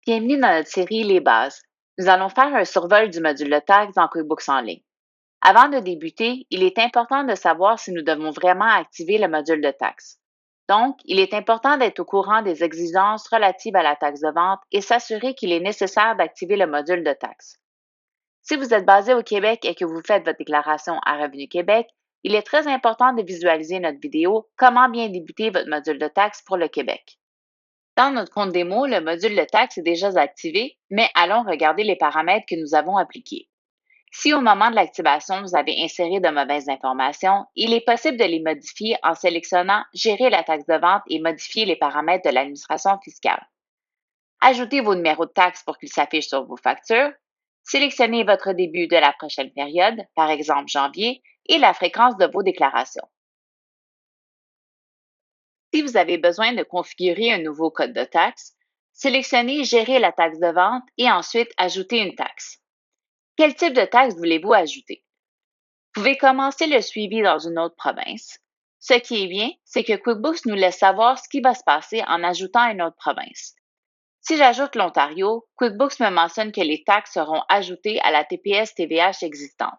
Bienvenue dans notre série Les bases. Nous allons faire un survol du module de taxe dans QuickBooks en ligne. Avant de débuter, il est important de savoir si nous devons vraiment activer le module de taxe. Donc, il est important d'être au courant des exigences relatives à la taxe de vente et s'assurer qu'il est nécessaire d'activer le module de taxe. Si vous êtes basé au Québec et que vous faites votre déclaration à Revenu Québec, il est très important de visualiser notre vidéo Comment bien débuter votre module de taxe pour le Québec. Dans notre compte démo, le module de taxe est déjà activé, mais allons regarder les paramètres que nous avons appliqués. Si au moment de l'activation, vous avez inséré de mauvaises informations, il est possible de les modifier en sélectionnant Gérer la taxe de vente et modifier les paramètres de l'administration fiscale. Ajoutez vos numéros de taxe pour qu'ils s'affichent sur vos factures. Sélectionnez votre début de la prochaine période, par exemple janvier, et la fréquence de vos déclarations. Si vous avez besoin de configurer un nouveau code de taxe, sélectionnez Gérer la taxe de vente et ensuite Ajouter une taxe. Quel type de taxe voulez-vous ajouter? Vous pouvez commencer le suivi dans une autre province. Ce qui est bien, c'est que QuickBooks nous laisse savoir ce qui va se passer en ajoutant une autre province. Si j'ajoute l'Ontario, QuickBooks me mentionne que les taxes seront ajoutées à la TPS-TVH existante.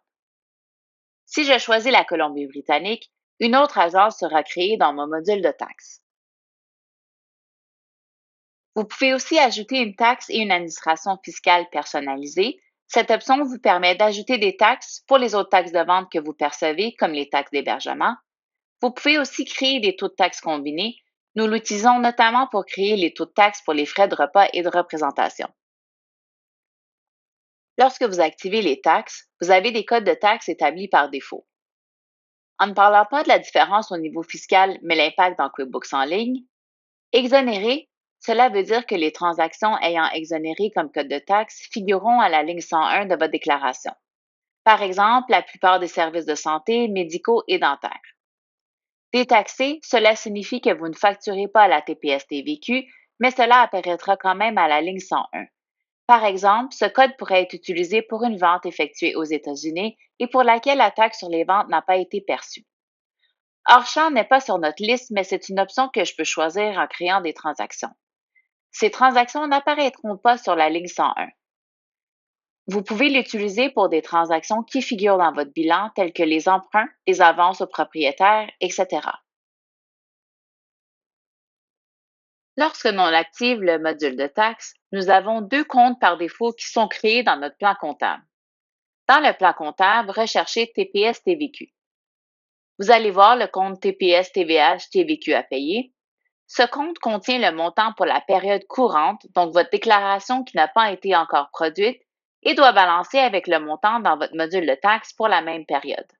Si je choisis la Colombie-Britannique, une autre agence sera créée dans mon module de taxe. Vous pouvez aussi ajouter une taxe et une administration fiscale personnalisée. Cette option vous permet d'ajouter des taxes pour les autres taxes de vente que vous percevez, comme les taxes d'hébergement. Vous pouvez aussi créer des taux de taxes combinés. Nous l'utilisons notamment pour créer les taux de taxes pour les frais de repas et de représentation. Lorsque vous activez les taxes, vous avez des codes de taxes établis par défaut. En ne parlant pas de la différence au niveau fiscal, mais l'impact dans QuickBooks en ligne, exonérer, cela veut dire que les transactions ayant exonéré comme code de taxe figureront à la ligne 101 de votre déclaration. Par exemple, la plupart des services de santé, médicaux et dentaires. Détaxé, cela signifie que vous ne facturez pas à la TPS-TVQ, mais cela apparaîtra quand même à la ligne 101. Par exemple, ce code pourrait être utilisé pour une vente effectuée aux États-Unis et pour laquelle la taxe sur les ventes n'a pas été perçue. Hors-champ n'est pas sur notre liste, mais c'est une option que je peux choisir en créant des transactions. Ces transactions n'apparaîtront pas sur la ligne 101. Vous pouvez l'utiliser pour des transactions qui figurent dans votre bilan, telles que les emprunts, les avances aux propriétaires, etc. Lorsque l'on active le module de taxe, nous avons deux comptes par défaut qui sont créés dans notre plan comptable. Dans le plan comptable, recherchez TPS-TVQ. Vous allez voir le compte TPS-TVH-TVQ à payer. Ce compte contient le montant pour la période courante, donc votre déclaration qui n'a pas été encore produite, et doit balancer avec le montant dans votre module de taxe pour la même période.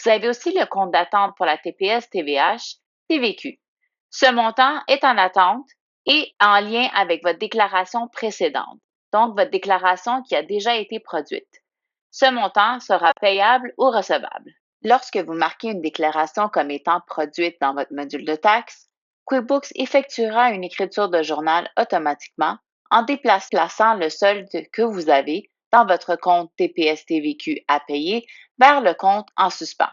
Vous avez aussi le compte d'attente pour la TPS-TVH-TVQ. Ce montant est en attente et en lien avec votre déclaration précédente, donc votre déclaration qui a déjà été produite. Ce montant sera payable ou recevable. Lorsque vous marquez une déclaration comme étant produite dans votre module de taxe, QuickBooks effectuera une écriture de journal automatiquement en déplaçant le solde que vous avez dans votre compte TPS-TVQ à payer vers le compte en suspens.